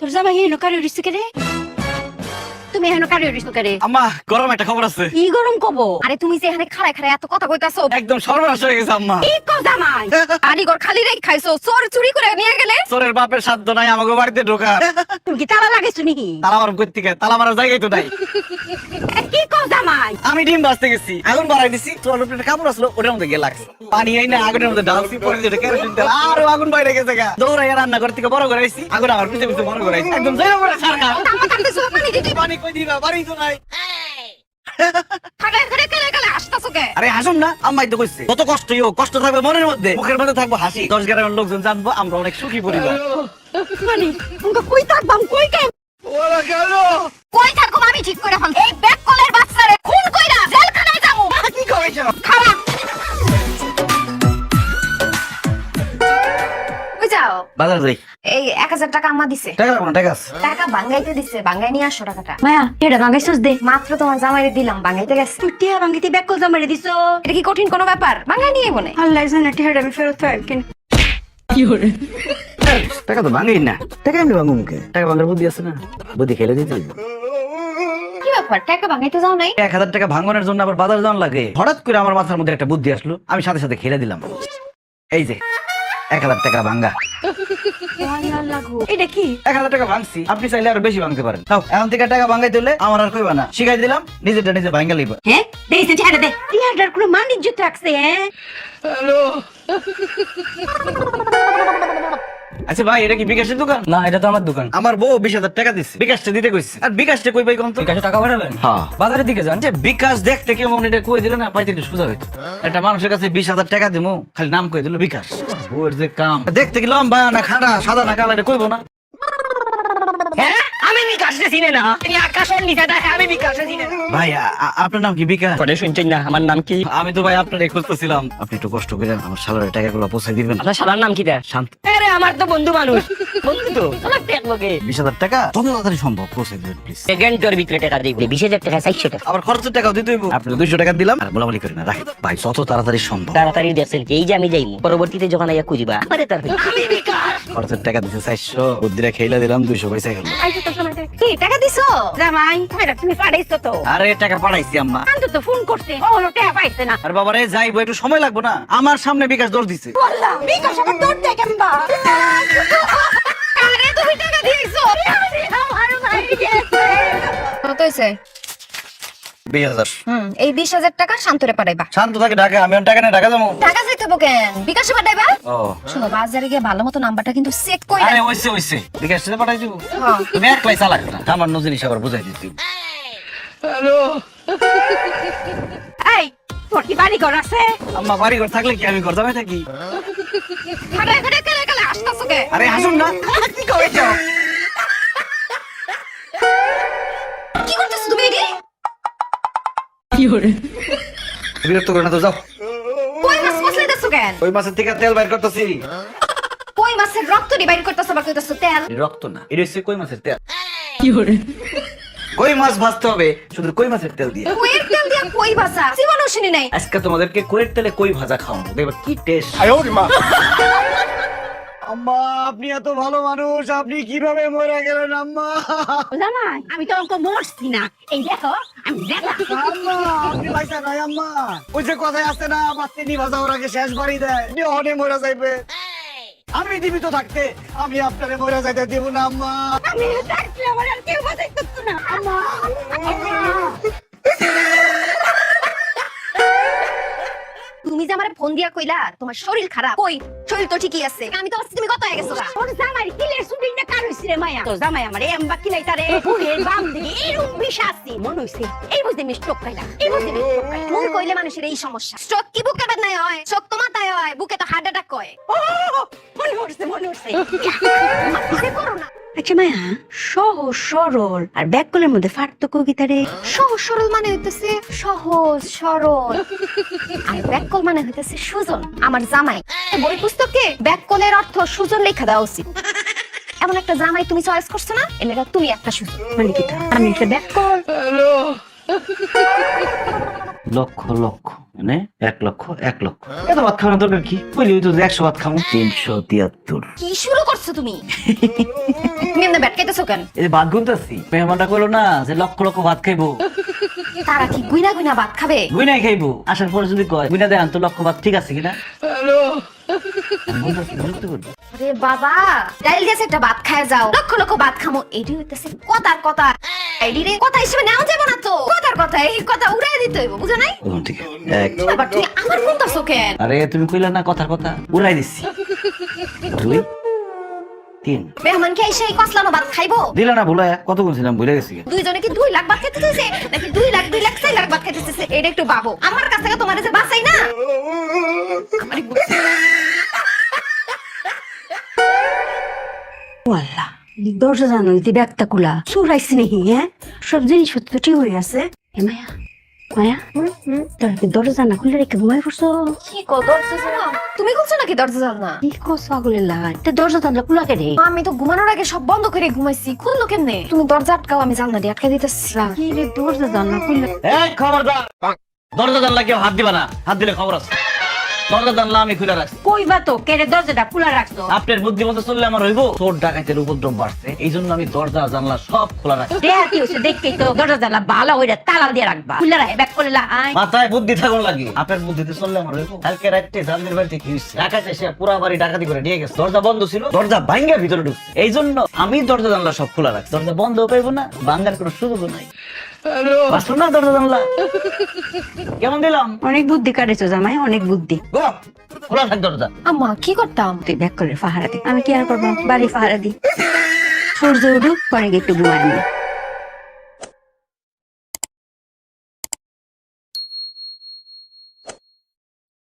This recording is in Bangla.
তোর জামাই এনো কারে উড়িস কে রে? তুমি এনো কারে উড়িস কে রে? আম্মা গরম একটা খবর আছে। কি গরম কবো? আরে তুমি যে এখানে খাড়ায় খাড়ায় এত কথা কইতাছো, একদম সর্বনাশ হয়ে গেছে আম্মা। কি কো জামাই? আরে ঘর খালি রেখে খাইছো, চোর চুরি করে নিয়ে গেলে? চোরের বাপের সাধ্য নাই আমাকে বাড়িতে ঢোকার। তুমি কি তালা লাগাইছো নাকি? তালা মারব কই থেকে? তালা মারার জায়গাই তো নাই। কি কো জামাই? আমি ডিম ভাজতে গেছি, আগুন বাড়াই দিছি, তোর উপরে কাপড় আসলো, ওটার মধ্যে গিয়ে লাগছে। পানি আইনা আগুনের মধ্যে ঢালছি, পরে যেটা কেরোসিন তেল, আরো আগুন বাইরে গেছে গা। দৌড়াইয়া রান্না ঘর থেকে বড় করে আইছি, আগুন আমার পিছে পিছে বড় করে আইছি। একদম জেলে পড়ে সরকার। তামা কাটতেছো পানি দিতে? পানি কই দিবা? বাড়ি তো নাই। খাড়ায় খাড়ায় কেলে কেলে হাসতাছো কে? আরে হাসুন না, আম্মাই তো কইছে কত কষ্টই হোক, কষ্ট থাকবে মনের মধ্যে, মুখের মধ্যে থাকবো হাসি। 10 গ্রামের লোকজন জানবো আমরা অনেক সুখী পরিবার। মানে তুমি কই থাকবাম কই কে? ওরা কেন? কই থাকবাম আমি ঠিক করে ফেল। এই ব্যাক কলের বাচ্চারে খুন কইরা জেলখানায় যাবো। কি কইছো? খারাপ কই যাও? বাজার যাই। এই 1000 টাকা আম্মা দিছে। টাকা লাগবে না, টাকা আছে। টাকা ভাঙাইতে দিছে, ভাঙাই নিয়ে আসো টাকাটা। মায়া এটা ভাঙাইছস দে। মাত্র তোমার জামাইরে দিলাম, ভাঙাইতে গেছে। তুই টিয়া ভাঙাইতে ব্যাক কল জামাইরে দিছো? এটা কি কঠিন কোনো ব্যাপার? ভাঙাই নিয়ে বনে। আল্লাহ জানে টিয়াটা আমি ফেরত পাই কিন। টাকা তো ভাঙেই না, টাকা এমনি ভাঙবো মুখে। টাকা ভাঙার বুদ্ধি আছে না, বুদ্ধি খেলে দিতে হইবে। কি ব্যাপার, টাকা ভাঙাইতে যাও নাই? 1000 টাকা ভাঙানোর জন্য আবার বাজার যাওয়ার লাগে। হঠাৎ করে আমার মাথার মধ্যে একটা বুদ্ধি আসলো, আমি সাথে সাথে খেলে দিলাম। এই যে 1000 টাকা ভাঙা। এটা কি? 1000 টাকা ভাঙছি, আপনি চাইলে আরো বেশি ভাঙতে পারেন। নাও, এখন থেকে টাকা ভাঙাইতে হলে আমার আর কইবা না, শিখাই দিলাম, নিজেরটা নিজে ভাঙা লইবা। হ্যাঁ দেইছে টিয়াটা দে। টিয়াটার কোনো মান ইজ্জত রাখছে? হ্যাঁ আচ্ছা ভাই, এটা কি বিকাশের দোকান? না, এটা তো আমার দোকান। আমার বউ 20,000 টাকা দিচ্ছে, বিকাশটা দিতে কইছে। আর বিকাশটা কই পাই কোন তো? বিকাশে টাকা পাঠাবেন? হ্যাঁ। বাজারের দিকে যান। যে বিকাশ দেখতে কেমন, এটা কই দিলে না পাইতে একটু সোজা হইতো। একটা মানুষের কাছে 20,000 টাকা দিমু, খালি নাম কই দিল বিকাশ। বউয়ের যে কাম, দেখতে কি লম্বা না খাড়া, সাদা না কালো, এটা কইবো না। হ্যাঁ আমি বিকাশে চিনি না। তুমি আকাশের নিচে দেখে আমি বিকাশে চিনি না। ভাই আপনার নাম কি বিকাশ? পরে শুনছেন না আমার নাম কি? আমি তো ভাই আপনার খুঁজতেছিলাম। আপনি একটু কষ্ট করে আমার সালারের টাকাগুলো পৌঁছে দিবেন। আপনার শালার নাম কি? শান্ত। আরে আমার তো বন্ধু মানুষ, বন্ধু তো আমার টেক লোকে। 20,000 টাকা যত তাড়াতাড়ি সম্ভব পৌঁছে দিবেন প্লিজ। সেকেন্ডের ভিতরে টাকা দিই। 20,000 টাকা 400 টাকা। আবার খরচের টাকাও দিতে হইব। আপনি 200 টাকা দিলাম, আর বলাবলি করি না, রাখি ভাই, যত তাড়াতাড়ি সম্ভব। তাড়াতাড়ি দেখছেন এই যে আমি যাইমু, পরবর্তীতে যখন আইয়া খুঁজবা আরে তার আমি বিকাশ। খরচের টাকা দিতে 400, বুদ্ধিরা খেইলা দিলাম 200 পয়সা গেল। আইছো তো সময় কি টাকা দিছো? জামাই এটা তুমি পাঠাইছো তো? আরে টাকা পাঠাইছি আম্মা। আমি তো ফোন করতে, ওহলো টাকা পাইছে না। আর বাবা রে যাইবো, একটু সময় লাগবে না? আমার সামনে বিকাশ দৌড় দিছে। বললাম বিকাশ আমার তোর টাকা কেমবা? আরে তুমি টাকা দিয়েছো? আমার ভাই গেছে। কত হইছে? 20,000। এই 20,000 টাকা শান্তরে পাঠাইবা। শান্ত থাকে ঢাকা, আমি এখন টাকা নিয়ে ঢাকা যাবো। টাকা চাইতে হবে কেন? বিকাশে পাঠাইবা। ও শোনো, বাজারে গিয়ে ভালো মতো নাম্বারটা কিন্তু চেক কইরা। আরে হইছে বিকাশ থেকে পাঠাই দিব। হ্যাঁ। তুমি একলাই চালাক না, সামান্য জিনিস আবার বুঝাই দিতে। এই তোর কি বাড়ি ঘর আছে? আম্মা বাড়ি ঘর থাকলে কি আমি ঘর জামাই থাকি? খাড়ায় খাড়ায় কেলে কেলে হাসতাছো কে? আরে হাসুন না, কি কইছো? কি করতেছো তুমি এডি? বিরক্ত করে না তো, যাও। কই মাছ মশলাইতেছো কেন? ওই মাছের থেকে তেল বাইর করতেছি। কই মাছের রক্ত দি বাইর করতেছো বা কইতেছো তেল? রক্ত না, এটা হচ্ছে কই মাছের তেল। কই মাছ ভাজতে হবে শুধু কই মাছের তেল দিয়ে। কইয়ের তেল দিয়া কই ভাজা জীবনও শুনি নাই। আজকে তোমাদেরকে কইয়ের তেলে কই ভাজা খাওয়াবো, দেখবে কি টেস্ট। আম্মা আপনি এত ভালো মানুষ, আপনি কিভাবে মরে গেলেন আম্মা? জামাই আমি তো অঙ্ক মরছি না, এই দেখো আমি দেখলাম। আম্মা আপনি পয়সা নাই আম্মা। ওই যে কথায় আছে না, বাচ্চা নি ভাজা ওর আগে শেষ বাড়ি দেয়, নিহনে মরে যাইবে। আমি জীবিত থাকতে আমি আপনারে মরে যাইতে দেব না আম্মা। আমি থাকলে আমার আর কেউ বাঁচাই করতো না। আম্মা তুমি যে আমারে ফোন দিয়া কইলা তোমার শরীর খারাপ, কই শরীর তো ঠিকই আছে। আমি তো ভাবছি তুমি কত হয়ে গেছো। তোর জামাই কিলের শুটিং না কার হইছে রে মায়া? তোর জামাই আমারে এমবা কিলাইতারে বুড়ের বাম দিকে এরকম বিষাসি মন হইছে। এই বুঝতে আমি স্ট্রোক খাইলা, এই বুঝতে আমি স্ট্রোক খাইলা। মন কইলে মানুষের এই সমস্যা। স্ট্রোক কি বুকে বেদনায় হয়, স্ট্রোক তো মাথায় হয়, বুকে তো হার্ট অ্যাটাক হয়। ও মনে হচ্ছে মাথায় করো না। আচ্ছা মায়া, সহজ সরল আর ব্যাককলের মধ্যে পার্থক্য কি তারে? সহজ সরল মানে হইতেছে সহজ সরল, আর ব্যাককল মানে হইতেছে সুজন। আমার জামাই বই পুস্তকে ব্যাককলের অর্থ সুজন লেখা দেওয়া উচিত। এমন একটা জামাই তুমি চয়েস করছো না, এর লেখা তুমি একটা সুজন। মানে কি আমি একটা ব্যাককল। লক্ষ লক্ষ মানে 1 লক্ষ 1 লক্ষ। এত ভাত খাওয়ার দরকার কি? বলি তো 100 ভাত খাবো। 373। কি শুরু করছো তুমি? তুমি এমনি ব্যাট খাইতেছো কেন? এই যে ভাত গুনতেছি, মেহমানটা কইলো না যে লক্ষ লক্ষ ভাত খাইবো, তারা কি গুইনা গুইনা ভাত খাবে? গুইনাই খাইবো। আসার পরে যদি কয় গুইনা দেন তো লক্ষ ভাত ঠিক আছে কিনা। আরে বাবা, ডাইল দিয়ে একটা ভাত খায় যাও, লক্ষ লক্ষ ভাত খামো, এটি হইতেছে কথার কথা। এডি রে কথা হিসেবে নেওয়া যাবে না তো, কথার কথা, এই কথা উড়াই দিতে হইব, বুঝো নাই? বাবা তুমি আমার বলতাছো কেন? আরে তুমি কইলা না কথার কথা, উড়াই দিচ্ছি। 2 3 মেহমান কি এসে কসলানো ভাত খাইবো? দিলা না ভুলায়, কত গুনছিলাম ভুলে গেছি। দুইজনে কি 2 লাখ ভাত খেতে চাইছে নাকি 2 লাখ 4 লাখ ভাত খেতে চাইছে? এটা একটু ভাবো। আমার কাছ থেকে তোমার যে বাঁচাই না, আমারই বুঝছি। ওয়াল্লাহ দরজা জানো ইতি ব্যাগটা খোলা চুরাইছি নাকি? হ্যাঁ, সব জিনিসপত্র ঠিক হয়ে আছে। এ মায়া, মায়া, তোর কি দরজা জানা খুলে রেখে ঘুমাই পড়ছো? কি কো দরজা জানো? তুমি খুলছো নাকি দরজা জানলা? কি কস পাগলের লাই? তে দরজা জানলা খোলা কে রে? আমি তো ঘুমানোর আগে সব বন্ধ করে ঘুমাইছি, খুললো কেমনে? তুমি দরজা আটকাও, আমি জানলা দিয়ে আটকে দিতেছি। কি রে দরজা জানলা খুলে? এই খবরদার, দরজা জানলা কেউ হাত দিবা না, হাত দিলে খবর আছে। দরজা জানলা আমি খুলে রাখছি। কইবা তো কে রে দরজাটা খোলা রাখছো? আপনার বুদ্ধি মতো চললে আমার হইব। চোর ডাকাতের উপদ্রব বাড়ছে, এই জন্য আমি দরজা জানলা সব খোলা রাখছি। দেয়া কি হইছে দেখকেই তো দরজা জানলা ভালো হইরা তালা দিয়ে রাখবা, খুলে রাখ ব্যাগ করে লাই। মাথায় বুদ্ধি থাকুন লাগে, আপনার বুদ্ধিতে চললে আমার হইব। কালকে রাতে জানদের বাড়িতে কি হইছে, ডাকাত এসে পুরা বাড়ি ডাকাতি করে নিয়ে গেছে। দরজা বন্ধ ছিল, দরজা ভাঙ্গা ভিতরে ঢুকছে, এই জন্য আমি দরজা জানলা সব খোলা রাখছি। দরজা বন্ধ পাইবো না, ভাঙ্গার কোনো সুযোগ নাই। বাসুন না দরজা জানলা কেমন দিলাম? অনেক বুদ্ধি কাটেছো জামাই, অনেক বুদ্ধি। গো, খোলা থাক দরজা। আম্মা কি করতাম? তুই ব্যাগ করে পাহারা দি, আমি কি আর করবো? বাড়ি পাহারা দি, সূর্য উঠুক পরে গিয়ে একটু ঘুমাই আমি।